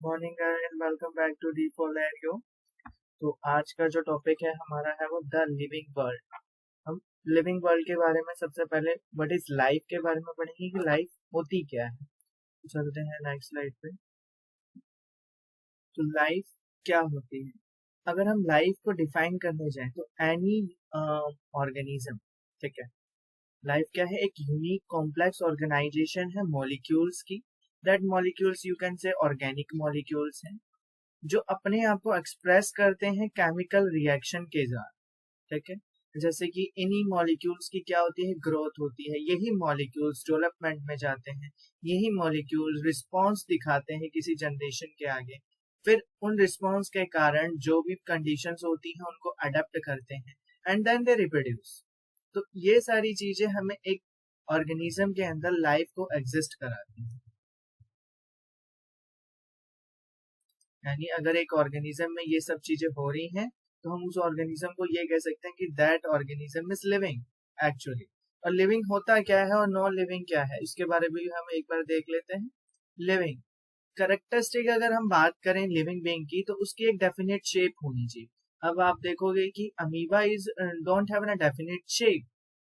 Morning and welcome back to D four radio. तो आज का जो टॉपिक है हमारा है वो द लिविंग वर्ल्ड। हम लिविंग वर्ल्ड के बारे में सबसे पहले व्हाट इज लाइफ के बारे में पढ़ेंगे कि लाइफ होती क्या है। तो चलते हैं नेक्स्ट स्लाइड पे। तो लाइफ क्या होती है? अगर हम लाइफ को डिफाइन करने जाएं तो एनी ऑर्गेनिज्म, ठीक है। लाइफ क्या है? एक यूनिक कॉम्प्लेक्स ऑर्गेनाइजेशन है मॉलिक्यूल्स की। That molecules you can say organic molecules हैं जो अपने आप को एक्सप्रेस करते हैं केमिकल रिएक्शन के द्वारा, ठीक है। जैसे कि इन्हीं मॉलिक्यूल्स की क्या होती है? ग्रोथ होती है। यही मॉलिक्यूल्स डेवलपमेंट में जाते हैं। यही मॉलिक्यूल्स रिस्पॉन्स दिखाते हैं किसी जनरेशन के आगे। फिर उन रिस्पॉन्स के कारण जो भी कंडीशंस होती हैं उनको अडेप्ट करते हैं एंड देन दे रिप्रोड्यूस। तो ये सारी चीजें हमें एक ऑर्गेनिज्म के अंदर लाइफ को एग्जिस्ट कराती हैं। यानी अगर एक ऑर्गेनिज्म में ये सब चीजें हो रही हैं तो हम उस ऑर्गेनिज्म को ये कह सकते हैं कि that organism is living actually. और लिविंग होता क्या है और नॉन लिविंग क्या है, इसके बारे में भी हम एक बार देख लेते हैं। लिविंग कैरेक्टरिस्टिक अगर हम बात करें लिविंग बीइंग की तो उसकी एक डेफिनेट शेप होनी चाहिए। अब आप देखोगे कि amoeba is don't have an definite shape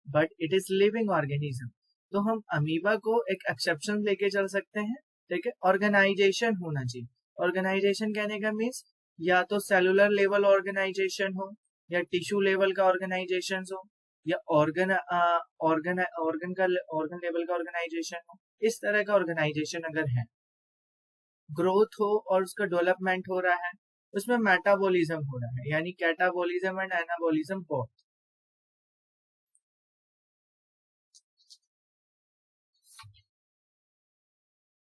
but it is living organism. तो हम अमीबा को एक एक्सेप्शन लेके चल सकते हैं, ठीक है। ऑर्गेनाइजेशन होना चाहिए। ऑर्गेनाइजेशन कहने का मीन्स या तो सेलुलर लेवल ऑर्गेनाइजेशन हो या टिश्यू लेवल का ऑर्गेनाइजेशन हो या ऑर्गन लेवल का ऑर्गेनाइजेशन हो। इस तरह का ऑर्गेनाइजेशन अगर है, ग्रोथ हो और उसका डेवलपमेंट हो रहा है, उसमें मेटाबॉलिज्म हो रहा है, यानी कैटाबॉलिज्म एंड एनाबॉलिज्म बोथ।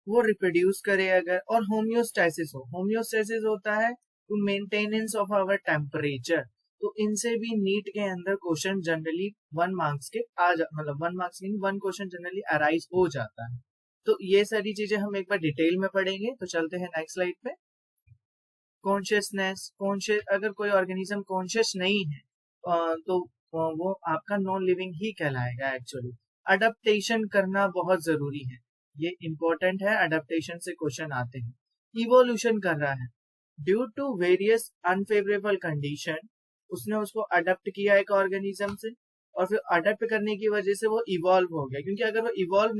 वो रिप्रोड्यूस करे अगर, और होम्योस्टैसिस हो। होम्योस्टैसिस होता है to maintenance of our temperature. तो इनसे भी नीट के अंदर क्वेश्चन जनरली 1 मार्क्स के मतलब 1 मार्क्स नहीं, 1 क्वेश्चन जनरली अराइज हो जाता है। तो ये सारी चीजें हम एक बार डिटेल में पढ़ेंगे। तो चलते हैं नेक्स्ट स्लाइड पे। कॉन्शियसनेस, कॉन्शियस अगर कोई ऑर्गेनिज्म कॉन्शियस नहीं है तो वो आपका नॉन लिविंग ही कहलाएगा एक्चुअली। अडेप्टेशन करना बहुत जरूरी है, ये इंपॉर्टेंट है। अडेप्टेशन से क्वेश्चन आते हैं। इवोल्यूशन कर रहा है due to various unfavourable condition. उसने उसको अडेप्ट किया एक ऑर्गेनिज्म से और फिर अडेप्ट करने की वजह से वो इवॉल्व हो गया। क्योंकि अगर वो इवॉल्व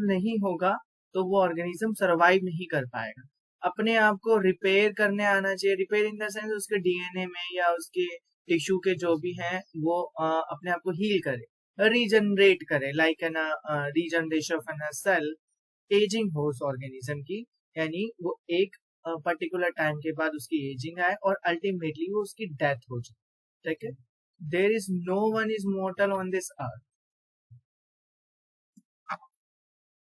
नहीं होगा तो वो ऑर्गेनिज्म सरवाइव नहीं कर पाएगा। अपने आप को रिपेयर करने आना चाहिए। रिपेयर इन द सेंस उसके डीएनए में या उसके टिश्यू के जो भी हैं वो अपने आप को हील करे, रीजनरेट करे, like an regeneration of an cell. Ageing हो उस ऑर्गेनिज्म की, यानी वो एक पर्टिकुलर टाइम के बाद उसकी एजिंग आए और अल्टीमेटली वो उसकी डेथ हो जाए, ठीक है। There is no one is mortal on this earth.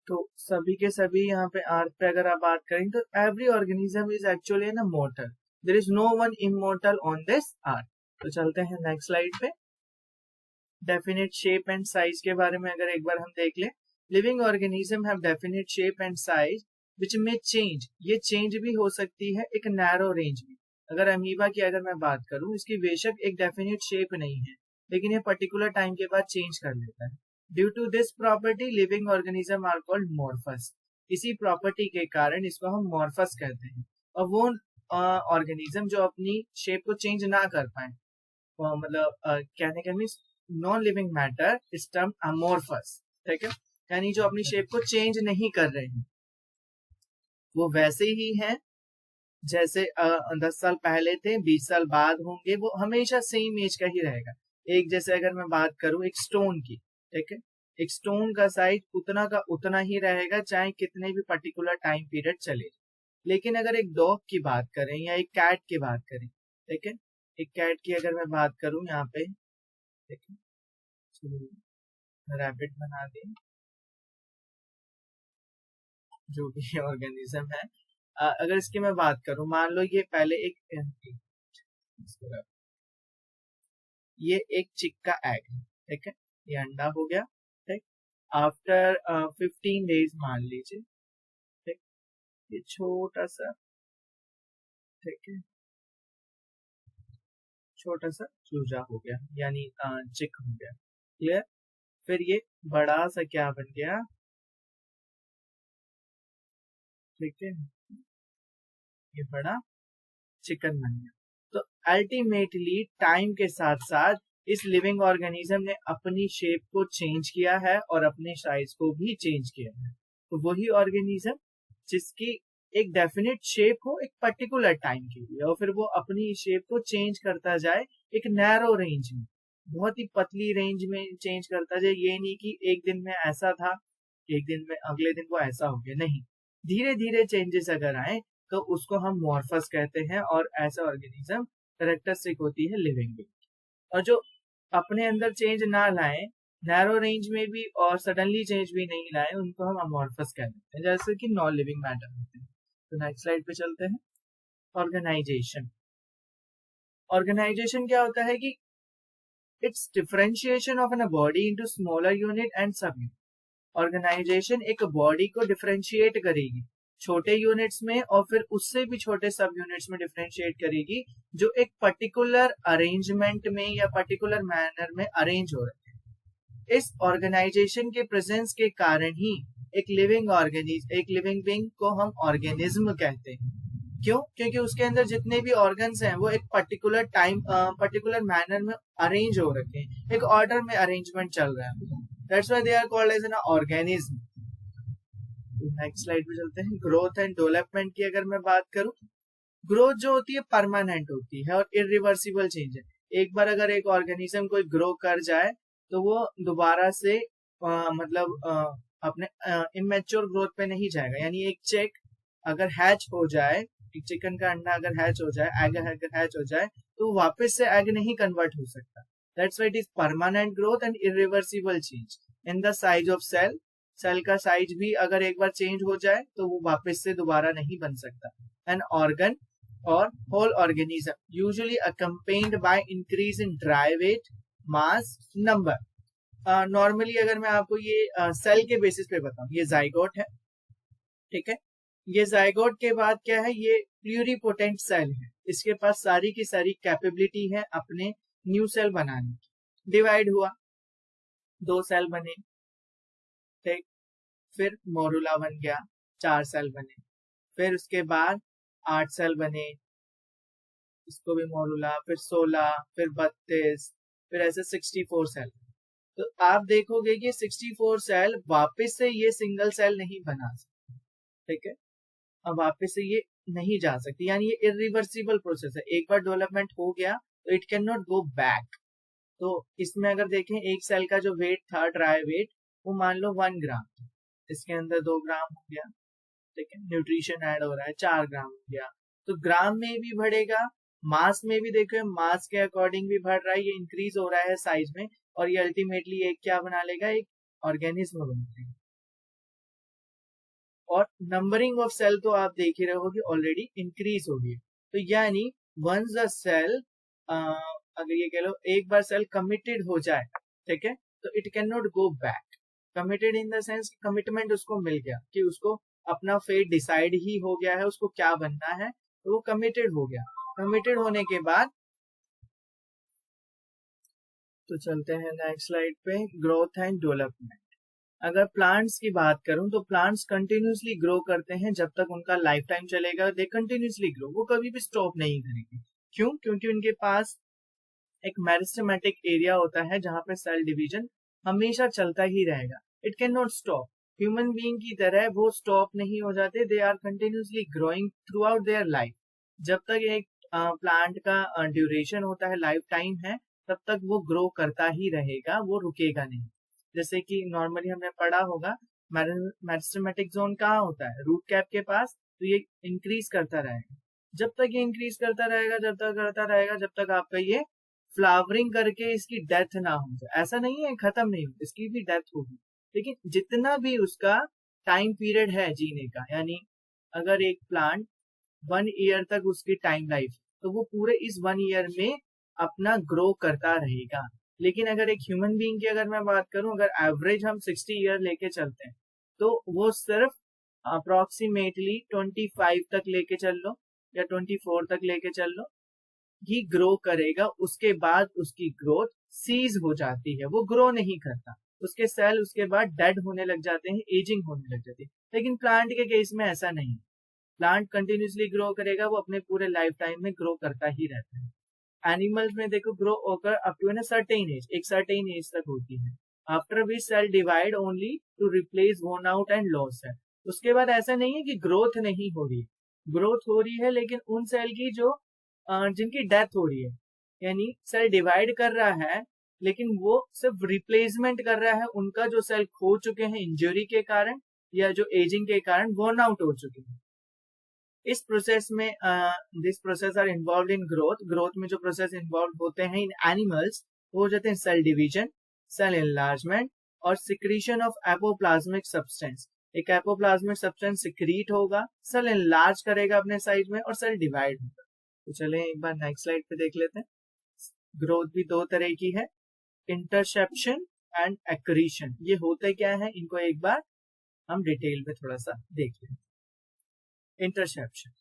तो सभी के सभी यहाँ पे अर्थ पे अगर आप बात करें तो every organism is actually an mortal. There is no one immortal on this earth. तो चलते हैं नेक्स्ट स्लाइड पे। डेफिनेट शेप एंड साइज के बारे में अगर एक बार हम देख लें। Living organism have definite shape and size which may change. ये चेंज भी हो सकती है एक नैरो रेंज में। अगर अमीबा की अगर मैं बात करूं, इसकी बेशक एक डेफिनेट शेप नहीं है लेकिन ये पर्टिकुलर टाइम के बाद चेंज कर लेता है। Due to this property living organism are called morphs. इसी प्रॉपर्टी के कारण इसको हम मॉर्फस कहते हैं। और वो ऑर्गेनिज्म जो अपनी शेप को चेंज ना कर पाए, मतलब कहने का means non living matter is term amorphous, ठीक है। यानी जो अपनी शेप को चेंज नहीं कर रहे हैं वो वैसे ही हैं जैसे 10 साल पहले थे, 20 साल बाद होंगे, वो हमेशा सेम एज का ही रहेगा। एक जैसे अगर मैं बात करूं एक स्टोन की, ठीक है। एक स्टोन का साइज उतना का उतना ही रहेगा चाहे कितने भी पर्टिकुलर टाइम पीरियड चले। लेकिन अगर एक डॉग की बात करें या एक कैट की बात करें, ठीक है। एक कैट की अगर मैं बात करूं यहाँ पे, ठीक है, रैबिट बना दें, जो भी ऑर्गेनिज्म है। अगर इसकी मैं बात करूं, मान लो ये पहले ये एक चिक का एग है, ठीक है। ये अंडा हो गया, ठीक। आफ्टर 15 डेज मान लीजिए, ठीक, ये छोटा सा, ठीक है, छोटा सा चूजा हो गया, यानी चिक हो गया। क्लियर? फिर ये बड़ा सा क्या बन गया? ठीक है, ये बड़ा चिकन बन गया। तो अल्टीमेटली टाइम के साथ साथ इस लिविंग ऑर्गेनिज्म ने अपनी शेप को चेंज किया है और अपने साइज को भी चेंज किया है। तो वही ऑर्गेनिज्म जिसकी एक डेफिनेट शेप हो एक पर्टिकुलर टाइम के लिए, और फिर वो अपनी शेप को चेंज करता जाए एक नैरो रेंज में, बहुत ही पतली रेंज में चेंज करता जाए। ये नहीं कि एक दिन में ऐसा था, एक दिन में अगले दिन वो ऐसा हो गया, नहीं, धीरे धीरे चेंजेस अगर आए तो उसको हम मॉर्फस कहते हैं, और ऐसा ऑर्गेनिज्म कैरेक्टरिस्टिक होती है लिविंग बीइंग। और जो अपने अंदर चेंज ना लाए, नैरो रेंज में भी और सडनली चेंज भी नहीं लाए, उनको हम अमॉर्फस कह देते हैं, जैसे कि नॉन लिविंग मैटर होते हैं। तो नेक्स्ट स्लाइड पे चलते हैं। ऑर्गेनाइजेशन। ऑर्गेनाइजेशन क्या होता है कि it's differentiation of an body into smaller unit and sub unit. Organization एक बॉडी को डिफरेंशिएट करेगी छोटे यूनिट्स में, और फिर उससे भी छोटे सब यूनिट्स में डिफरेंशिएट करेगी, जो एक पर्टिकुलर अरेंजमेंट में या पर्टिकुलर मैनर में अरेंज हो रहे हैं। इस ऑर्गेनाइजेशन के प्रेजेंस के कारण ही एक लिविंग बीइंग को हम ऑर्गेनिज्म कहते हैं। क्यों? क्योंकि उसके अंदर जितने भी ऑर्गन्स हैं वो एक पर्टिकुलर मैनर में अरेंज हो रखे हैं, एक ऑर्डर में अरेंजमेंट चल रहा है। That's why they are called as an organism. Next slide पे चलते हैं। ग्रोथ एंड डेवलपमेंट की अगर मैं बात करूं, ग्रोथ जो होती है परमानेंट होती है और इरिवर्सिबल चेंज है। एक बार अगर एक ऑर्गेनिज्म कोई ग्रो कर जाए तो वो दोबारा से अपने इमेच्योर ग्रोथ पे नहीं जाएगा। यानी एक चिक अगर हैच हो जाए, एक चिकन का अंडा अगर हैच हो जाए, एग अगर हैच हो जाए, तो वापस से एग नहीं कन्वर्ट हो सकता। That's why it is permanent growth and irreversible change in the size of cell. Cell का साइज भी अगर एक बार चेंज हो जाए तो वो वापस से दोबारा नहीं बन सकता। एन ऑर्गन और whole organism usually accompanied by increase in dry weight, mass, number. Normally अगर मैं आपको ये सेल के बेसिस पे बताऊं, ये जाइगोट है, ठीक है। ये जाइगोट के बाद क्या है, ये प्लूरिपोटेंट सेल है। इसके पास सारी की सारी कैपेबिलिटी है अपने न्यू सेल बनाने की। डिवाइड हुआ, 2 सेल बने, ठीक, फिर मोरुला बन गया, 4 सेल बने, फिर उसके बाद 8 सेल बने, इसको भी मोरुला, फिर 16, फिर 32, फिर ऐसे 64 सेल। तो आप देखोगे कि 64 सेल वापस से ये सिंगल सेल नहीं बना सकते, ठीक है। अब वापस से ये नहीं जा सकती, यानी ये इरिवर्सिबल प्रोसेस है। एक बार डेवलपमेंट हो गया तो it can not go back. तो इसमें अगर देखें, एक सेल का जो वेट था, ड्राई वेट, वो मान लो 1 ग्राम था, इसके अंदर 2 ग्राम हो गया, ठीक है। न्यूट्रिशन ऐड हो रहा है, 4 ग्राम हो गया, तो ग्राम में भी बढ़ेगा, मास में भी देखो मास के अकॉर्डिंग भी बढ़ रहा है, ये इंक्रीज हो रहा है साइज में, और ये अल्टीमेटली एक क्या बना लेगा, एक ऑर्गेनिज्म बन जाएगा। और नंबरिंग ऑफ सेल तो आप देख ही रहे होगे ऑलरेडी इंक्रीज हो गई। तो यानी वंस द सेल, अगर ये कह लो एक बार सेल कमिटेड हो जाए, ठीक है, तो it can not go back. Committed in the sense commitment उसको मिल गया कि उसको अपना फेट डिसाइड ही हो गया है, उसको क्या बनना है, तो वो कमिटेड हो गया। कमिटेड होने के बाद तो चलते हैं नेक्स्ट स्लाइड पे, ग्रोथ एंड डेवलपमेंट। अगर प्लांट्स की बात करूं तो प्लांट्स कंटिन्यूसली ग्रो करते हैं, जब तक उनका लाइफ टाइम चलेगा दे कंटिन्यूसली ग्रो, वो कभी भी स्टॉप नहीं करेंगे। क्यों? क्योंकि उनके पास एक मेरिस्टेमेटिक एरिया होता है जहां पे सेल डिवीजन हमेशा चलता ही रहेगा, it can not stop. Human being की तरह वो स्टॉप नहीं हो जाते, they are continuously growing throughout their life. जब तक एक प्लांट का ड्यूरेशन होता है, लाइफ टाइम है, तब तक वो ग्रो करता ही रहेगा, वो रुकेगा नहीं। जैसे कि नॉर्मली हमने पढ़ा होगा, मेरिस्टेमेटिक जोन कहाँ होता है, रूट कैप के पास, तो ये इंक्रीज करता रहेगा। जब तक ये इंक्रीज करता रहेगा, जब तक करता रहेगा, जब तक आपका ये फ्लावरिंग करके इसकी डेथ ना हो जाए। ऐसा नहीं है खत्म नहीं हो, इसकी भी डेथ होगी, लेकिन जितना भी उसका टाइम पीरियड है जीने का, यानी अगर एक प्लांट 1 ईयर तक उसकी टाइम लाइफ, तो वो पूरे इस 1 ईयर में अपना ग्रो करता रहेगा। लेकिन अगर एक ह्यूमन बीइंग की अगर मैं बात करूं, अगर एवरेज हम 60 ईयर लेके चलते हैं, तो वो सिर्फ अप्रोक्सीमेटली 25 तक लेके चल लो या 24 तक लेके चल लो, ही ग्रो करेगा। उसके बाद उसकी ग्रोथ सीज हो जाती है, वो ग्रो नहीं करता, उसके सेल उसके बाद डेड होने लग जाते हैं, एजिंग होने लग जाती है। लेकिन प्लांट के केस में ऐसा नहीं, प्लांट कंटिन्यूसली ग्रो करेगा, वो अपने पूरे लाइफ टाइम में ग्रो करता ही रहता है। एनिमल्स में देखो grow occur up to an certain age, एक सर्टेन एज तक होती है। After which cell divide only to replace worn out and loss cell. उसके बाद ऐसा नहीं है कि ग्रोथ नहीं हो रही, ग्रोथ हो रही है, लेकिन उन सेल की जो जिनकी डेथ हो रही है, यानी सेल डिवाइड कर रहा है लेकिन वो सिर्फ रिप्लेसमेंट कर रहा है उनका जो सेल खो चुके हैं इंजरी के कारण या जो एजिंग के कारण वर्न आउट हो चुके हैं। इस प्रोसेस में this process are involve in growth. Growth में जो प्रोसेस इन्वॉल्व होते हैं इन एनिमल्स वो हो जाते हैं सेल डिवीजन, सेल एनलार्जमेंट और सिक्रीशन ऑफ एपोप्लाज्मिक सब्सटेंस। एक एपोप्लाज्मिक सब्सटेंस सिक्रीट होगा, सेल एनलार्ज करेगा अपने साइज में और सेल डिवाइड होगा। तो चलें एक बार नेक्स्ट स्लाइड पे देख लेते हैं। ग्रोथ भी दो तरह की है, इंटरसेप्शन एंड एक्रीशन। ये होते क्या है इनको एक बार हम डिटेल में थोड़ा सा देख लें। इंटरसेप्शन,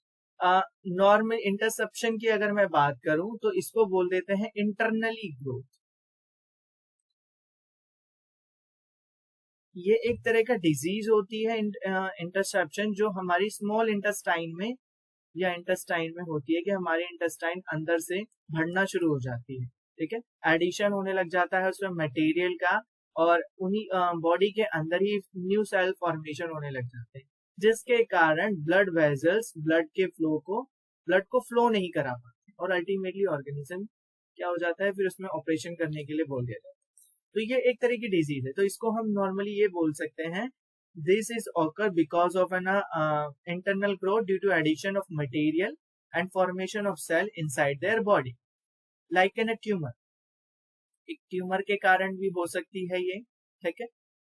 नॉर्मल इंटरसेप्शन की अगर मैं बात करूं तो इसको बोल देते हैं इंटरनली ग्रोथ। ये एक तरह का डिजीज होती है इंटरसेप्शन, जो हमारी स्मॉल इंटेस्टाइन में या इंटेस्टाइन में होती है कि हमारी इंटेस्टाइन अंदर से बढ़ना शुरू हो जाती है, ठीक है, एडिशन होने लग जाता है उसमें मटेरियल का और उन्हीं बॉडी के अंदर ही न्यू सेल फॉर्मेशन होने लग जाते हैं, जिसके कारण ब्लड वेजल्स ब्लड को फ्लो नहीं करा पाते और अल्टीमेटली ऑर्गेनिज्म क्या हो जाता है, फिर उसमें ऑपरेशन करने के लिए बोल दिया जाता है। तो ये एक तरह की डिजीज है, तो इसको हम नॉर्मली ये बोल सकते हैं this is occur because of an internal growth due to addition of material and formation of cell inside their body like an tumour. एक ट्यूमर के कारण भी हो सकती है ये, ठीक है।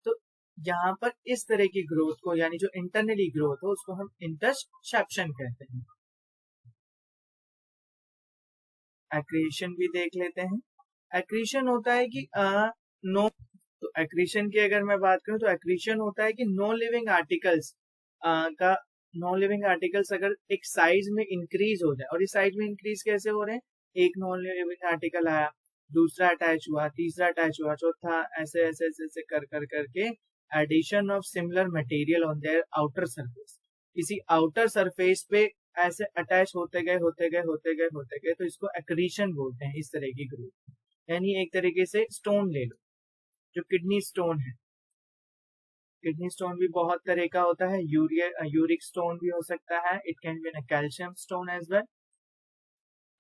तो यहाँ पर इस तरह की ग्रोथ को यानी जो इंटरनली ग्रोथ हो उसको हम इंटरसेप्शन कहते हैं। एक्रीशन भी देख लेते हैं। एक्रीशन होता है कि तो एक्रीशन की अगर मैं बात करूं तो एक्रीशन होता है कि नॉन लिविंग आर्टिकल्स अगर एक साइज में इंक्रीज हो जाए, और इस साइज में इंक्रीज कैसे हो रहे हैं, एक नॉन लिविंग आर्टिकल आया, दूसरा अटैच हुआ, तीसरा अटैच हुआ, चौथा, ऐसे ऐसे ऐसे, ऐसे कर कर करके addition of similar material on their outer surface, किसी आउटर सरफेस पे ऐसे अटैच होते गए, तो इसको एक्रीशन बोलते हैं। इस तरह की ग्रोथ, यानी एक तरीके से स्टोन ले लो, जो किडनी स्टोन है, किडनी स्टोन भी बहुत तरह का होता है, यूरिक स्टोन भी हो सकता है, it can B calcium stone age well.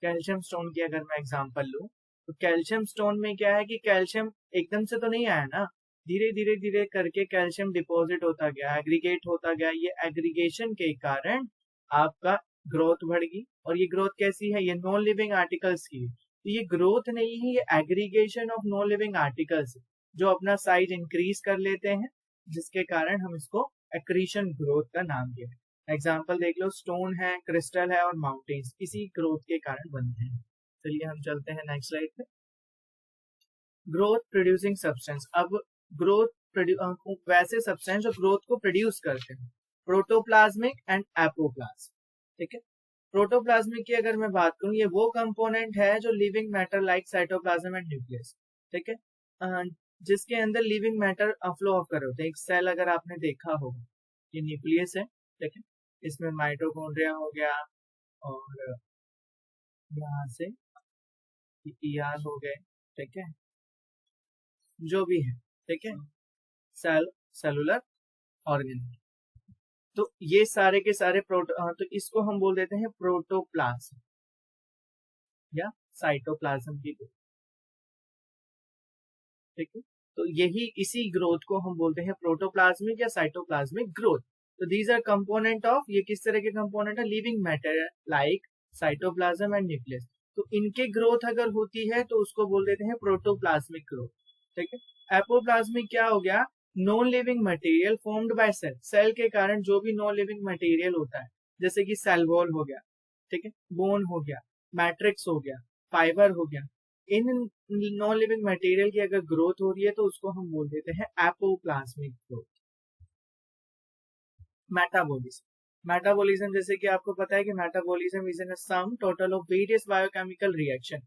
Calcium stone की अगर मैं एग्जांपल लूं तो कैल्शियम स्टोन में क्या है कि कैल्शियम एकदम से तो नहीं आया ना, धीरे धीरे धीरे करके कैल्शियम डिपॉजिट होता गया, एग्रीगेट होता गया। ये एग्रीगेशन के कारण आपका ग्रोथ बढ़ गई, और ये ग्रोथ कैसी है, ये नॉन लिविंग आर्टिकल्स की। तो ये ग्रोथ नहीं है, ये aggregation of non living articles जो अपना साइज इंक्रीज कर लेते हैं, जिसके कारण हम इसको एक्रीशन ग्रोथ का नाम दिया है। एग्जाम्पल देख लो, स्टोन है, क्रिस्टल है और माउंटेन्स इसी ग्रोथ के कारण बनते हैं। चलिए हम चलते हैं नेक्स्ट स्लाइड पे। Growth producing substance. अब ग्रोथ वैसे सब्सटेंस जो ग्रोथ को प्रोड्यूस करते हैं, प्रोटोप्लाज्मिक एंड एपोप्लाज्म, ठीक है। प्रोटोप्लाज्मिक की अगर मैं बात करूं, ये वो कंपोनेंट है जो living matter like cytoplasm and nucleus, ठीक है, जिसके अंदर लिविंग मैटर फ्लो ऑफ कर रहे होते हैं। एक सेल अगर आपने देखा होगा, ये न्यूक्लियस है, ठीक है, इसमें माइटोकॉन्ड्रिया हो गया और यहाँ से ER हो गए, ठीक है, जो भी है, ठीक है, सेलुलर ऑर्गेनिज्म। तो ये सारे के सारे तो इसको हम बोल देते हैं प्रोटोप्लाज्म या साइटोप्लाज्म की ग्रोथ, ठीक है। तो यही इसी ग्रोथ को हम बोलते हैं प्रोटोप्लाज्मिक या साइटोप्लाज्मिक ग्रोथ। तो दीज आर कंपोनेंट ऑफ, ये किस तरह के कंपोनेंट है, living matter like cytoplasm and nucleus. तो इनके ग्रोथ अगर होती है तो उसको बोल देते हैं प्रोटोप्लाज्मिक ग्रोथ, ठीक है। एपोप्लाज्मिक क्या हो गया, non living material formed by cell, cell के कारण जो भी नॉन लिविंग मटेरियल होता है, जैसे कि सेल वॉल हो गया, ठीक है, बोन हो गया, मैट्रिक्स हो गया, फाइबर हो गया, इन नॉन लिविंग मटेरियल की अगर ग्रोथ हो रही है तो उसको हम बोल देते हैं एपोप्लाज्मिक ग्रोथ। मेटाबॉलिज्म, जैसे कि आपको पता है कि metabolism is in sum total of various biochemical reaction.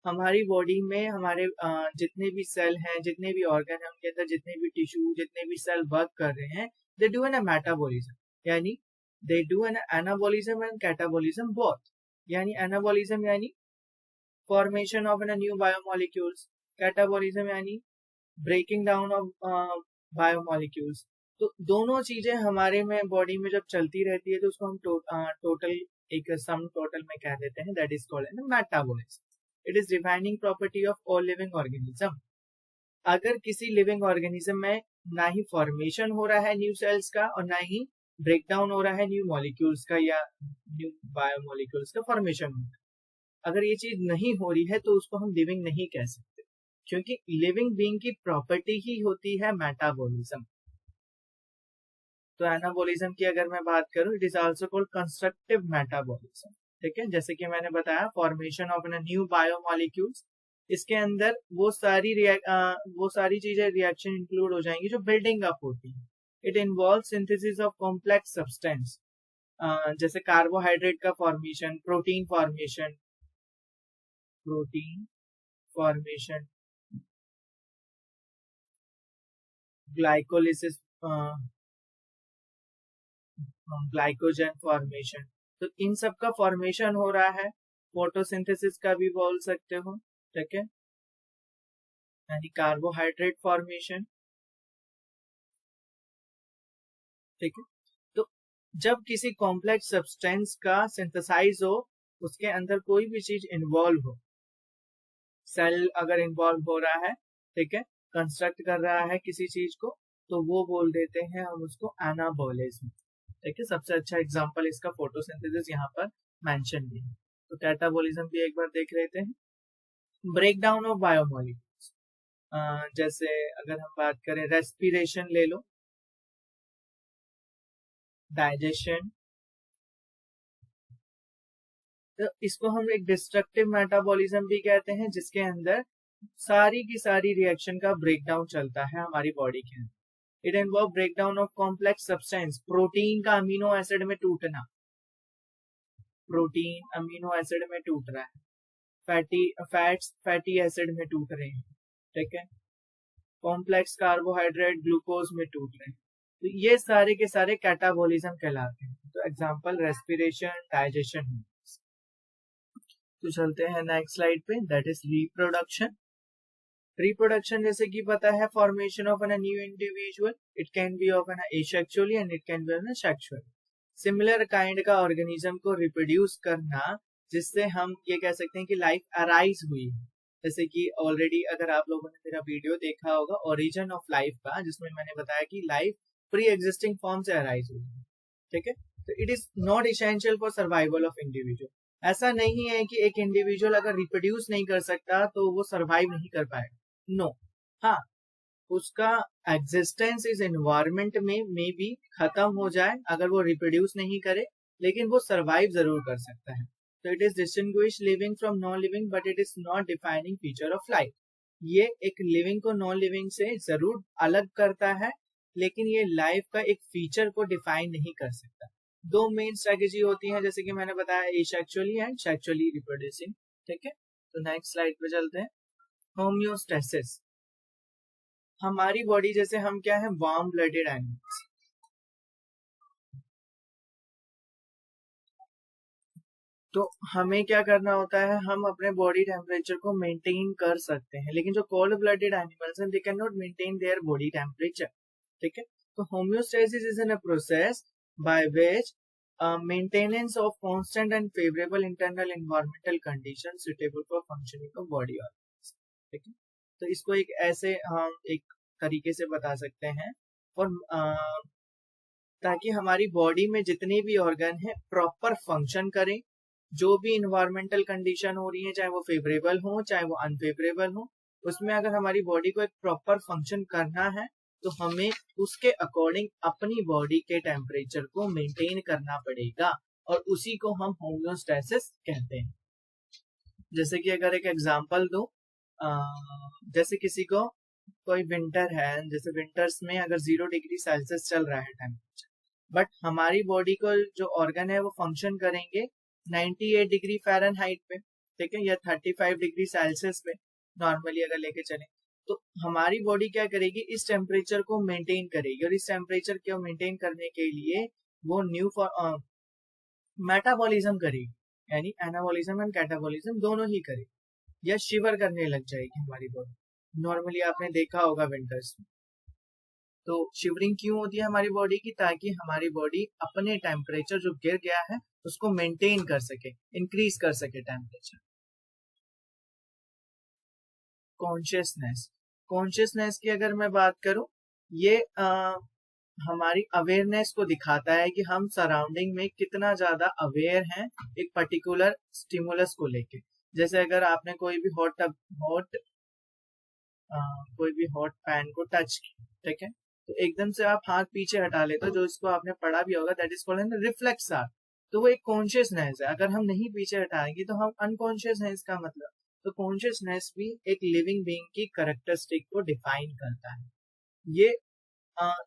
हमारी बॉडी में हमारे जितने भी सेल हैं, जितने भी ऑर्गन हैं, उनके अंदर जितने भी टिश्यू, जितने भी सेल वर्क कर रहे हैं, दे डू एन मेटाबॉलिज्म, यानी they do an anabolism and catabolism both. यानी एनाबॉलिज्म यानी formation of an new biomolecules, catabolism यानी ब्रेकिंग डाउन ऑफ बायोमोलिक्यूल्स. तो दोनों चीजें हमारे में बॉडी में जब चलती रहती है तो उसको हम टोटल एक सम टोटल में कह देते हैं, that is called an metabolism. It is defining property of all living organism. अगर किसी लिविंग ऑर्गेनिज्म में ना ही फॉर्मेशन हो रहा है न्यू सेल्स का और ना ही ब्रेक डाउन हो रहा है न्यू मॉलिक्यूल्स का या न्यू बायोमोलिक्यूल्स का फॉर्मेशन हो रहा है, अगर ये चीज नहीं हो रही है तो उसको हम लिविंग नहीं कह सकते, क्योंकि लिविंग बीइंग की प्रॉपर्टी ही होती है मेटाबॉलिज्म. तो एनाबॉलिज्म की अगर मैं बात करूं, it is also called constructive metabolism. ठीक है, जैसे कि मैंने बताया formation of an new biomolecules, इसके अंदर वो सारी चीजें रिएक्शन इंक्लूड हो जाएंगी जो बिल्डिंग अप होती है. It involve synthesis of complex substance, जैसे कार्बोहाइड्रेट का formation, protein formation, glycolysis, glycogen formation. तो इन सब का फॉर्मेशन हो रहा है. फोटोसिंथेसिस का भी बोल सकते हो. ठीक है, यानी कार्बोहाइड्रेट फॉर्मेशन. ठीक है, तो जब किसी कॉम्प्लेक्स सब्सटेंस का सिंथेसाइज हो, उसके अंदर कोई भी चीज इन्वॉल्व हो, सेल अगर इन्वॉल्व हो रहा है, ठीक है, कंस्ट्रक्ट कर रहा है किसी चीज को, तो वो बोल देते हैं हम उसको एनाबॉलिज्म. ठीक है, सबसे अच्छा एग्जांपल इसका फोटोसिंथेसिस यहाँ पर मेंशन भी है. तो कैटाबॉलिज्म भी एक बार देख लेते हैं. ब्रेक डाउन ऑफ बायोमोलिक्यूल्स, जैसे अगर हम बात करें रेस्पिरेशन ले लो, डाइजेशन, तो इसको हम एक डिस्ट्रक्टिव मेटाबॉलिज्म भी कहते हैं, जिसके अंदर सारी की सारी रिएक्शन का ब्रेकडाउन चलता है हमारी बॉडी के अंदर. It involve breakdown of complex substance, protein का अमीनो एसिड में टूटना, प्रोटीन अमीनो एसिड में टूट रहा है, फैटी एसिड में टूट रहे हैं. ठीक है, कॉम्प्लेक्स कार्बोहाइड्रेट ग्लूकोज में टूट रहे हैं. तो ये सारे के सारे कैटाबॉलिज्म कहलाते हैं. तो एग्जांपल रेस्पिरेशन, डाइजेशन. तो चलते हैं नेक्स्ट स्लाइड पे, दैट इज रिप्रोडक्शन. रिप्रोडक्शन जैसे कि पता है formation of an new individual, it can be of an asexually and it can be of an sexual. Similar kind का ऑर्गेनिज्म को रिप्रोड्यूस करना, जिससे हम ये कह सकते हैं कि लाइफ अराइज हुई है. जैसे कि ऑलरेडी अगर आप लोगों ने मेरा वीडियो देखा होगा ओरिजिन ऑफ लाइफ का, जिसमें मैंने बताया कि लाइफ प्री एग्जिस्टिंग फॉर्म से अराइज हुई है. ठीक है, तो it is not essential for survival of individual. ऐसा नहीं है कि एक इंडिविजुअल अगर रिप्रोड्यूस नहीं कर सकता तो वो सर्वाइव नहीं कर पाएगा. नो, हाँ, उसका एग्जिस्टेंस इस एनवायरमेंट में मे बी खत्म हो जाए अगर वो रिप्रोड्यूस नहीं करे, लेकिन वो सर्वाइव जरूर कर सकता है. तो it is distinguish living from non living, but it is not defining feature of life. ये एक लिविंग को नॉन लिविंग से जरूर अलग करता है, लेकिन ये लाइफ का एक फीचर को डिफाइन नहीं कर सकता. दो मेन स्ट्रेटेजी होती है, जैसे कि मैंने बताया, एसेक्सुअली एंड सेक्सुअली रिप्रोड्यूसिंग. ठीक है, तो नेक्स्ट स्लाइड पे चलते हैं. होम्योस्टेसिस. हमारी बॉडी जैसे हम क्या है, वार्म ब्लडेड एनिमल्स. तो हमें क्या करना होता है, हम अपने बॉडी टेम्परेचर को मेंटेन कर सकते हैं, लेकिन जो कोल्ड ब्लडेड एनिमल्स हैं they can not maintain their body temperature. ठीक है, तो homeostasis is an a process by which maintenance of constant and favourable internal environmental condition suitable for functioning of body organs. ठीक है, तो इसको एक ऐसे हम एक तरीके से बता सकते हैं, और ताकि हमारी बॉडी में जितने भी ऑर्गन है प्रॉपर फंक्शन करें. जो भी इन्वायरमेंटल कंडीशन हो रही है, चाहे वो फेवरेबल हो चाहे वो अनफेवरेबल हो, उसमें अगर हमारी बॉडी को एक प्रॉपर फंक्शन करना है तो हमें उसके अकॉर्डिंग अपनी बॉडी के टेम्परेचर को मेंटेन करना पड़ेगा, और उसी को हम होम्योस्टेसिस कहते हैं. जैसे कि अगर एक एग्जांपल दूं, जैसे किसी को कोई विंटर है, जैसे विंटर्स में अगर 0 डिग्री सेल्सियस चल रहा है टेम्परेचर, बट हमारी बॉडी को जो ऑर्गन है वो फंक्शन करेंगे 98 डिग्री फ़ारेनहाइट पे. ठीक है, या 35 डिग्री सेल्सियस पे नॉर्मली अगर लेके चलें, तो हमारी बॉडी क्या करेगी, इस टेम्परेचर को मेंटेन करेगी. और इस टेम्परेचर को मेंटेन करने के लिए वो न्यू मेटाबॉलिज्म करेगी, यानी एनाबॉलिज्म एंड कैटाबॉलिज्म दोनों ही करेगी, या शिवर करने लग जाएगी हमारी बॉडी। नॉर्मली आपने देखा होगा विंटर्स में, तो शिवरिंग क्यों होती है हमारी बॉडी की, ताकि हमारी बॉडी अपने टेम्परेचर जो गिर गया है उसको मेंटेन कर सके, इंक्रीज कर सके टेम्परेचर। कॉन्शियसनेस, कॉन्शियसनेस की अगर मैं बात करूं, ये हमारी अवेयरनेस को दिखाता है कि हम सराउंडिंग में कितना ज्यादा अवेयर हैं एक पर्टिकुलर स्टिमुलस को लेके। जैसे अगर आपने कोई भी कोई भी हॉट पैन को टच किया, ठीक है, तो एकदम से आप हाथ पीछे हटा लेते हो, जो इसको आपने पढ़ा भी होगा, that is called reflex are. तो वो एक कॉन्शियसनेस है, अगर हम नहीं पीछे हटाएंगे तो हम अनकॉन्शियस है, इसका मतलब। तो कॉन्शियसनेस भी एक लिविंग बीइंग की कैरेक्टरिस्टिक को डिफाइन करता है। ये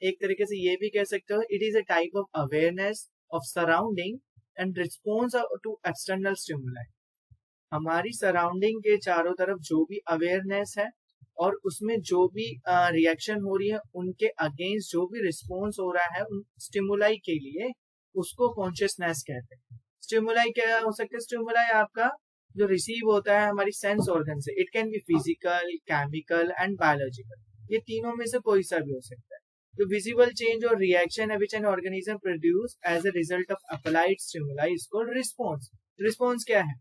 एक तरीके से ये भी कह सकते हो, it is a type of awareness of surrounding and response to external stimuli. हमारी सराउंडिंग के चारों तरफ जो भी अवेयरनेस है और उसमें जो भी रिएक्शन हो रही है, उनके अगेंस्ट जो भी रिस्पॉन्स हो रहा है उन स्टिमुलाई के लिए, उसको कॉन्शियसनेस कहते हैं। स्टिमुलाई क्या हो सकता है? स्टिमुलाई आपका जो रिसीव होता है हमारी सेंस ऑर्गन से, it can B physical, chemical and biological. ये तीनों में से कोई सा भी हो सकता है। तो विजिबल चेंज और रिएक्शन है which an organism produce as a result of applied stimuli is called response. Response क्या है?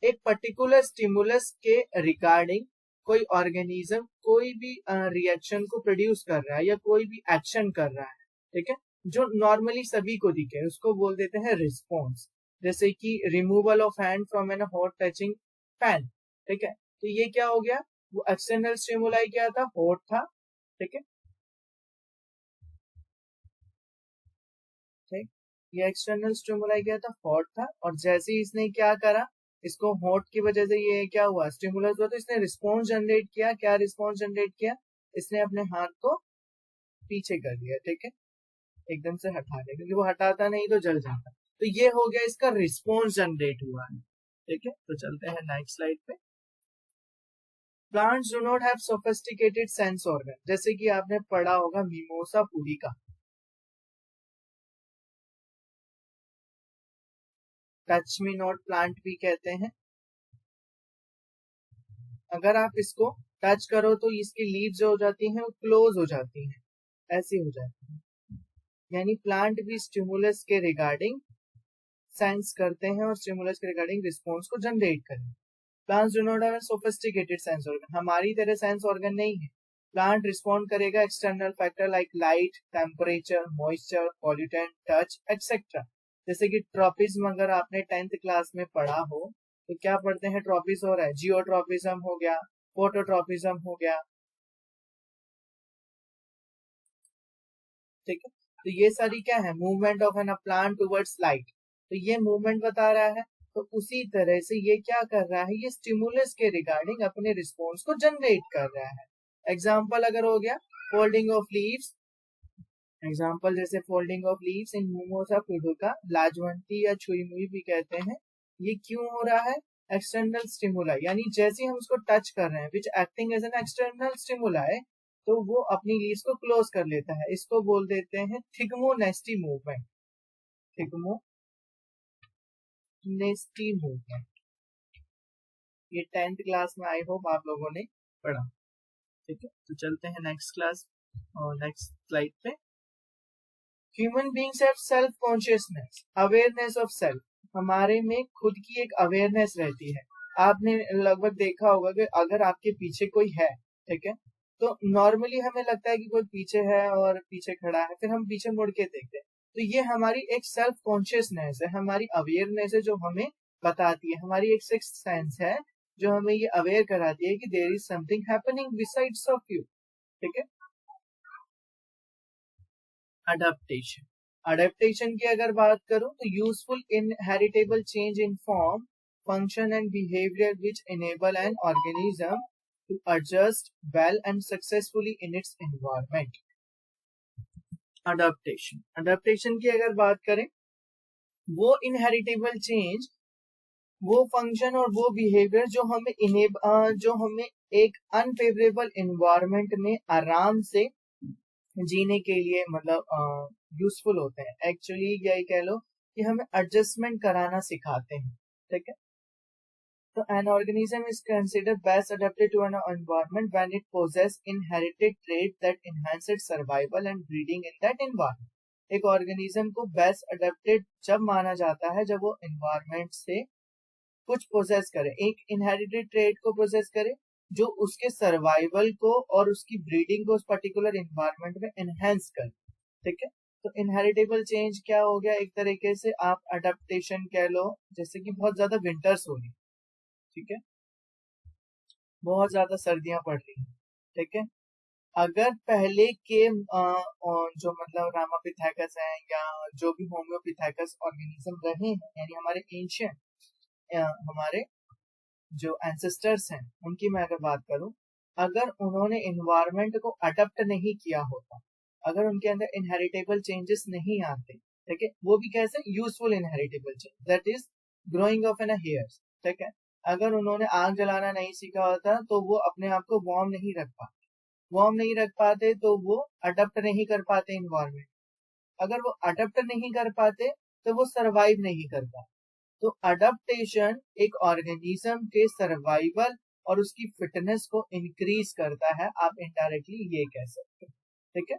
एक पर्टिकुलर स्टिमुलस के रिगार्डिंग कोई ऑर्गेनिज्म कोई भी रिएक्शन को प्रोड्यूस कर रहा है या कोई भी एक्शन कर रहा है, ठीक है, जो नॉर्मली सभी को दिखे, उसको बोल देते हैं रिस्पॉन्स। जैसे कि removal of hand from an hot touching pan, ठीक है, तो ये क्या हो गया? वो एक्सटर्नल स्टिमुलाई क्या था? हॉट था, ठीक है, ठीक, ये एक्सटर्नल स्टिमुलाई क्या था? हॉट था, और जैसे ही इसने क्या करा, इसको हॉट की वजह से ये क्या हुआ? स्टिमुलस हुआ, तो इसने रिस्पॉन्स जनरेट किया। क्या रिस्पॉन्स जनरेट किया? इसने अपने हाथ को पीछे कर दिया, ठीक है, एकदम से हटा दिया, क्योंकि वो हटाता नहीं तो जल जाता। तो ये हो गया, इसका रिस्पॉन्स जनरेट हुआ है, ठीक है। तो चलते हैं नेक्स्ट स्लाइड पे। Plants do not have sophisticated sense organ. जैसे कि आपने पढ़ा होगा mimosa pudica, touch me not plant भी कहते हैं। अगर आप इसको टच करो तो इसकी लीव्स जो हो जाती हैं वो क्लोज हो जाती हैं, ऐसी हो जाती है। यानी प्लांट भी स्टिमुलस के रिगार्डिंग सेंस करते हैं और स्टिमुलस के रिगार्डिंग रिस्पॉन्स को जनरेट करें। Plants do not have sophisticated sense organ. हमारी तरह सेंस ऑर्गन नहीं है। प्लांट रिस्पॉन्ड करेगा external factor like light, temperature, moisture, pollutant, touch etcetera. जैसे कि ट्रॉपिज्म अगर आपने 10th क्लास में पढ़ा हो, तो क्या पढ़ते हैं? ट्रॉपिस हो रहा है, जियोट्रॉपिज्म हो गया, फोटोट्रॉपिज्म हो गया, ठीक है। तो ये सारी क्या है? Movement of an plant towards light. तो ये मूवमेंट बता रहा है। तो उसी तरह से ये क्या कर रहा है? ये स्टिमुलस के रिगार्डिंग अपने रिस्पॉन्स को जनरेट कर रहा है। एग्जाम्पल अगर हो गया फोल्डिंग ऑफ लीव्स, एग्जाम्पल जैसे folding of leaves in mimosa pudica, लाजवंती या छुई मुई भी कहते हैं। ये क्यों हो रहा है? एक्सटर्नल स्टिमुलाई, यानी जैसे हम उसको टच कर रहे हैं, which acting as an external stimuli, तो वो अपनी लीव्स को क्लोज कर लेता है। इसको बोल देते हैं थिग्मोनेस्टी मूवमेंट। थिग्मोनेस्टी मूवमेंट, ये 10th क्लास में आई होप आप लोगों ने पढ़ा, ठीक है। तो चलते हैं नेक्स्ट क्लास और नेक्स्ट स्लाइड पे। Human beings have self consciousness, awareness of self. हमारे में खुद की एक अवेयरनेस रहती है। आपने लगभग देखा होगा कि अगर आपके पीछे कोई है, ठीक है, तो नॉर्मली हमें लगता है कि कोई पीछे है और पीछे खड़ा है, फिर हम पीछे मुड़ के देखते हैं। तो ये हमारी एक सेल्फ कॉन्शियसनेस है, हमारी अवेयरनेस है, जो हमें बताती है, हमारी एक सिक्स्थ सेंस है जो हमें ये अवेयर कराती है कि there is something happening besides of you, ठीक है। अडेप्टेशन, अडेप्टेशन की अगर बात करूं तो useful inheritable change in form, function and behaviour which enable an organism to adjust well and successfully in its environment. Adaptation, adaptation की अगर बात करें, वो इनहेरिटेबल चेंज, वो फंक्शन और वो बिहेवियर जो हमें एक अनफेवरेबल एनवायरनमेंट में आराम से जीने के लिए मतलब यूजफुल होते हैं। एक्चुअली यही कह लो कि हमें एडजस्टमेंट कराना सिखाते हैं, ठीक है। तो an organism is considered best adapted to an environment when it possesses inherited traits that enhance its survival and breeding in that environment. एक ऑर्गेनिज्म को बेस्ट अडेप्टेड जब माना जाता है जब वो एनवायरनमेंट से कुछ पोजेस करे, एक इनहेरिटेड ट्रेट को पोजेस करे जो उसके सर्वाइवल को और उसकी ब्रीडिंग को उस पर्टिकुलर एनवायरनमेंट में एनहेंस करे, ठीक है। तो इनहेरिटेबल चेंज क्या हो गया, एक तरीके से आप अडेप्टेशन कह लो, जैसे कि बहुत ज्यादा विंटर्स हो रही, ठीक है, बहुत ज्यादा सर्दियां पड़ रही हैं, ठीक है। अगर पहले के जो मतलब रामापिथेकस हैं या जो भी होम्योपिथेकस ऑर्गेनिज्म रहे हैं, यानी हमारे एंशियंट हमारे जो एंसेस्टर्स हैं उनकी मैं अगर बात करूं, अगर उन्होंने इन्वायरमेंट को अडेप्ट नहीं किया होता, अगर उनके अंदर इनहेरिटेबल चेंजेस नहीं आते, ठीक है, वो भी कैसे useful inheritable change that is growing of an hairs, ठीक है। अगर उन्होंने आग जलाना नहीं सीखा होता तो वो अपने आप को वार्म नहीं रख पाते तो वो अडेप्ट नहीं कर पाते इन्वायरमेंट, अगर वो अडेप्ट नहीं कर पाते तो वो सरवाइव नहीं कर पाते। तो अडेप्टेशन एक ऑर्गेनिज्म के सर्वाइवल और उसकी फिटनेस को इंक्रीज करता है, आप इनडायरेक्टली ये कह सकते हैं, ठीक है।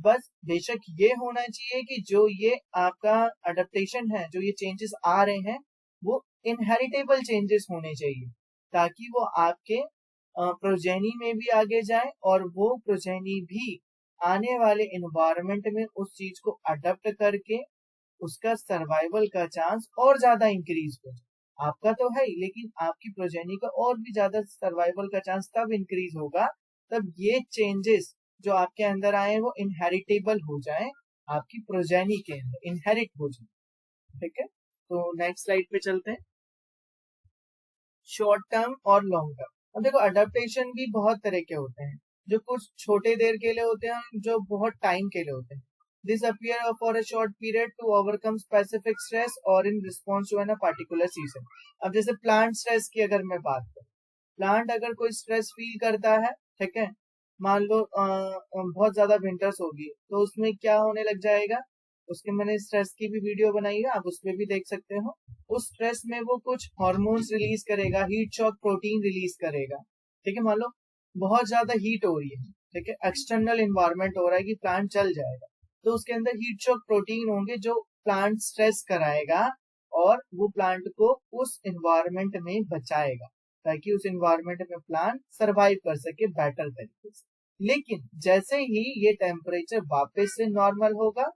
बस बेशक ये होना चाहिए कि जो ये आपका अडेप्टेशन है, जो ये चेंजेस आ रहे हैं, वो इनहेरिटेबल चेंजेस होने चाहिए ताकि वो आपके प्रोजेनी में भी आगे जाए और वो प्रोजेनी भी आने वाले इन्वायरमेंट में उस चीज को अडेप्ट करके उसका सर्वाइवल का चांस और ज्यादा इंक्रीज हो जाए। आपका तो है ही, लेकिन आपकी प्रोजेनी का और भी ज्यादा सर्वाइवल का चांस तब इंक्रीज होगा तब ये चेंजेस जो आपके अंदर आए वो इनहेरिटेबल हो जाए, आपकी प्रोजेनी के अंदर इनहेरिट हो जाए, ठीक है। तो नेक्स्ट स्लाइड पे चलते हैं, शॉर्ट टर्म और लॉन्ग टर्म। अब देखो अडेप्टेशन भी बहुत तरह के होते हैं, जो कुछ छोटे देर के लिए होते हैं, जो बहुत टाइम के लिए होते हैं। This appear for a short period to overcome specific stress और in response to an particular season. अब जैसे प्लांट स्ट्रेस की अगर मैं बात करूं, प्लांट अगर कोई स्ट्रेस फील करता है, ठीक है, मान लो बहुत ज्यादा विंटर्स होगी तो उसमें क्या होने लग जाएगा, उसके मैंने स्ट्रेस की भी वीडियो बनाई है, आप उसमें भी देख सकते हो। उस स्ट्रेस में वो कुछ हार्मोन्स रिलीज करेगा, हीट शॉक प्रोटीन रिलीज करेगा, ठीक है। मान लो बहुत ज्यादा हीट हो रही है, ठीक है, एक्सटर्नल इन्वायरमेंट हो रहा है कि प्लांट चल जाएगा, तो उसके अंदर हीट शॉक प्रोटीन होंगे जो प्लांट स्ट्रेस कराएगा और वो प्लांट को उस इन्वायरमेंट में बचाएगा ताकि उस इन्वायरमेंट में प्लांट सरवाइव कर सके बेटर तरीके से। लेकिन जैसे ही ये टेम्परेचर वापस से नॉर्मल होगा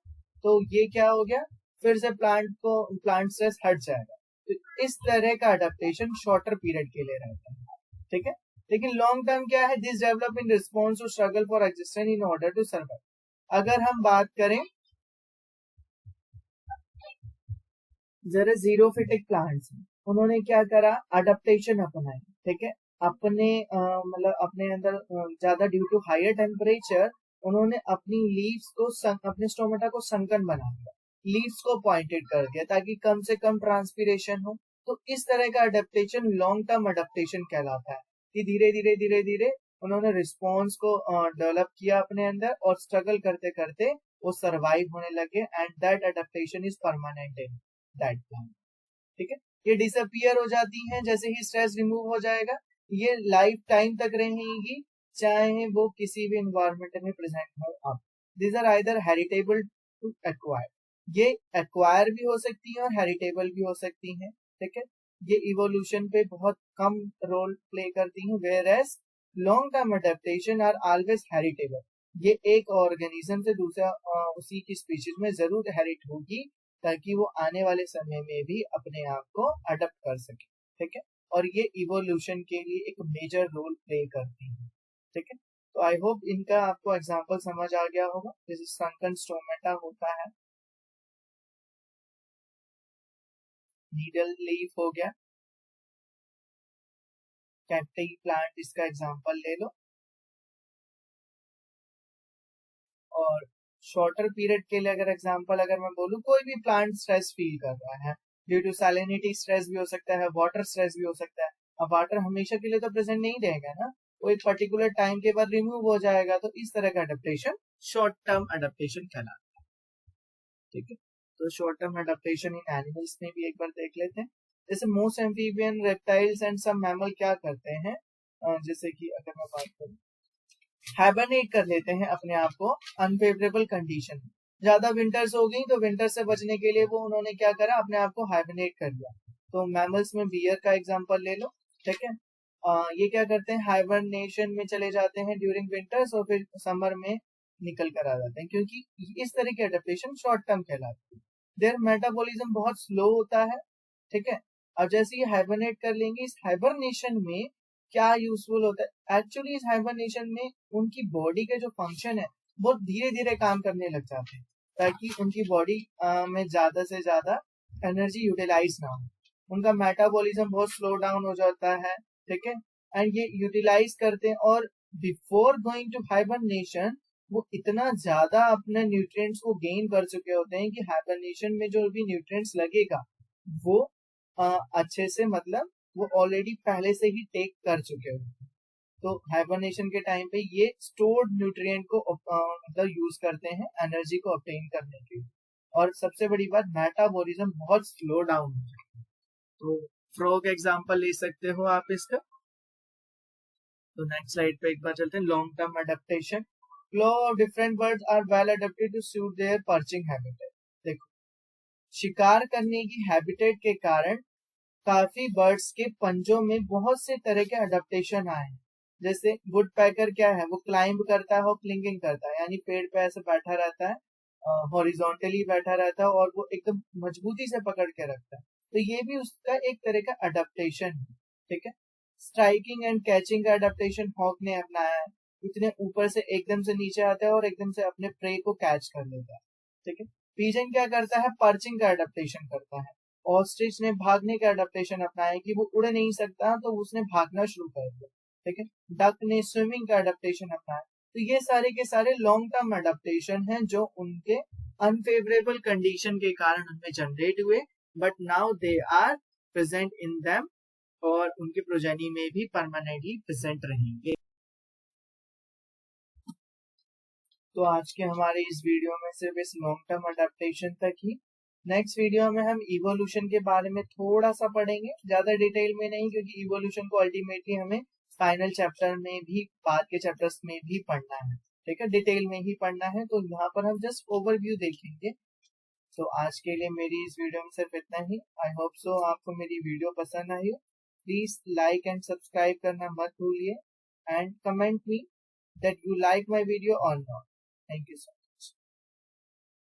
तो ये क्या हो गया, फिर से प्लांट स्ट्रेस हट जाएगा। तो इस तरह का अडेप्टेशन शॉर्टर पीरियड के लिए रहता है, ठीक है। लेकिन लॉन्ग टर्म क्या है, this develop in response to struggle for existence in order to survive. अगर हम बात करें जरा जीरोफिटिक प्लांट्स, उन्होंने क्या करा, अडेप्टेशन अपनाई, ठीक है, अपने मतलब अपने अंदर ज्यादा ड्यू टू हायर टेम्परेचर उन्होंने अपनी लीव्स को अपने स्टोमेटा को संकन बना दिया, लीव्स को पॉइंटेड कर दिया ताकि कम से कम ट्रांसपीरेशन हो। तो इस तरह का अडेप्टेशन लॉन्ग टर्म अडेप्टेशन कहलाता है कि धीरे धीरे धीरे धीरे उन्होंने रिस्पॉन्स को डेवलप किया अपने अंदर और स्ट्रगल करते करते वो सरवाइव होने लगे and that adaptation is permanent in that plant, ठीक है। ये डिसअपियर हो जाती हैं जैसे ही स्ट्रेस रिमूव हो जाएगा, ये लाइफ टाइम तक रहेंगी चाहे वो किसी भी इन्वायरमेंट में प्रेजेंट हो। अब these are either heritable to acquire, ये एक्वायर भी हो सकती हैं और हेरिटेबल भी हो सकती हैं, ठीक है। ये इवोल्यूशन पे बहुत कम रोल प्ले करती हैं, whereas long term adaptation are always heritable. ये एक ऑर्गेनिज्म से दूसरा उसी की स्पीशीज में जरूर हेरिट होगी ताकि वो आने वाले समय में भी अपने आप को अडेप्ट कर सके, ठीक है। और ये इवोल्यूशन के लिए एक मेजर रोल प्ले करती है, ठीक है। तो आई होप इनका आपको एग्जांपल समझ आ गया होगा। जैसे संकन स्टोमेटा होता है, नीडल लीफ हो गया, कैक्टी प्लांट इसका एग्जांपल ले लो। और शॉर्टर पीरियड के लिए अगर एग्जांपल अगर मैं बोलूं, कोई भी प्लांट स्ट्रेस फील कर रहा है ड्यू टू सैलिनिटी स्ट्रेस भी हो सकता है, वाटर स्ट्रेस भी हो सकता है। अब वाटर हमेशा के लिए तो प्रेजेंट नहीं रहेगा ना, वो एक पर्टिकुलर टाइम के बाद रिमूव हो जाएगा, तो इस तरह का अडेप्टेशन शॉर्ट टर्म अडेप्टेशन कहलाता है। ठीक है, तो short term adaptation in animals में भी एक बार देख लेते हैं। जैसे most amphibian, reptiles and some mammal क्या करते हैं, जैसे कि अगर मैं बात करूं, हाइबरनेट कर लेते हैं अपने आप को अनफेवरेबल कंडीशन में। ज्यादा विंटर्स हो गई तो विंटर से बचने के लिए वो उन्होंने क्या करा, अपने आप को हाइबरनेट कर लिया। तो मैमल्स में बियर का एग्जांपल ले लो। ठीक है, ये क्या करते हैं, हाइबरनेशन में चले जाते हैं ड्यूरिंग विंटर्स और फिर समर में निकल कर आ जाते हैं, क्योंकि इस तरह की अडेप्टेशन शॉर्ट टर्म कहलाती है। देयर मेटाबॉलिज्म बहुत स्लो होता है। ठीक है, अब जैसे ये हाइबरनेट कर लेंगे, इस हाइबरनेशन में क्या यूजफुल होता है, एक्चुअली इस हाइबरनेशन में उनकी बॉडी के जो फंक्शन है वो धीरे धीरे काम करने लग जाते हैं, ताकि उनकी बॉडी में ज्यादा से ज्यादा एनर्जी यूटिलाइज ना हो। उनका मेटाबॉलिज्म बहुत स्लो डाउन हो जाता है। ठीक है, एंड ये यूटिलाइज करते हैं, और बिफोर गोइंग टू हाइबरनेशन वो इतना ज्यादा अपने न्यूट्रिएंट्स को गेन कर चुके होते हैं कि हाइबरनेशन में जो भी न्यूट्रिएंट्स लगेगा वो अच्छे से, मतलब वो ऑलरेडी पहले से ही टेक कर चुके होते हैं। तो हाइबरनेशन के टाइम पे ये स्टोर्ड न्यूट्रिएंट को मतलब यूज करते हैं एनर्जी को ऑब्टेन करने के लिए। और सबसे बड़ी बात, मेटाबॉलिज्म बहुत स्लो डाउन हो जाता है। तो फ्रॉग एग्जांपल ले सकते हो आप इसका। तो नेक्स्ट स्लाइड पे एक बार चलते हैं, long term adaptation. Claw of different birds are well adapted to suit their perching habitat. देखो, शिकार करने की हैबिटेट के कारण काफी बर्ड्स के पंजों में बहुत से तरह के अडेप्टेशन आए हैं। जैसे वुड पैकर क्या है, वो क्लाइंब करता है और क्लिंगिंग करता है, यानी पेड़ पे ऐसे बैठा रहता है, हॉरिजॉन्टली बैठा रहता है और वो एकदम मजबूती से पकड़ के रखता है। तो ये भी उसका एक तरह का अडेप्टेशन है। ठीक है, स्ट्राइकिंग एंड कैचिंग का अडेप्टेशन हॉक ने अपनाया है। इतने ऊपर से एकदम से नीचे आता है और एकदम से अपने प्रे को कैच कर लेता है। ठीक है, पीजन क्या करता है, पर्चिंग का अडेप्टेशन करता है। ऑस्ट्रिच ने भागने का अडेप्टेशन अपनाया है कि वो उड़ नहीं सकता तो उसने भागना शुरू कर दिया। ठीक है, डक ने स्विमिंग का अडेप्टेशन अपनाया। तो ये सारे के सारे लॉन्ग टर्म अडेप्टेशन हैं जो उनके अनफेवरेबल कंडीशन के कारण उनमें जनरेट हुए, but now they are present in them, और उनके प्रोजेनी में भी परमानेंटली प्रेजेंट रहेंगे। तो आज के हमारे इस वीडियो में सिर्फ इस लॉन्ग टर्म अडेप्टेशन तक ही। नेक्स्ट वीडियो में हम इवोल्यूशन के बारे में थोड़ा सा पढ़ेंगे, ज्यादा डिटेल में नहीं, क्योंकि इवोल्यूशन को अल्टीमेटली हमें फाइनल चैप्टर में भी, बाद के चैप्टर्स में भी पढ़ना है। ठीक है, डिटेल में ही पढ़ना है, तो यहाँ पर हम जस्ट ओवरव्यू देखेंगे। तो आज के लिए मेरी इस वीडियो में सिर्फ इतना ही। आई होप सो आपको मेरी वीडियो पसंद आई हो। प्लीज लाइक एंड सब्सक्राइब करना मत भूलिए, and comment me that you like my video or not. Thank you so much.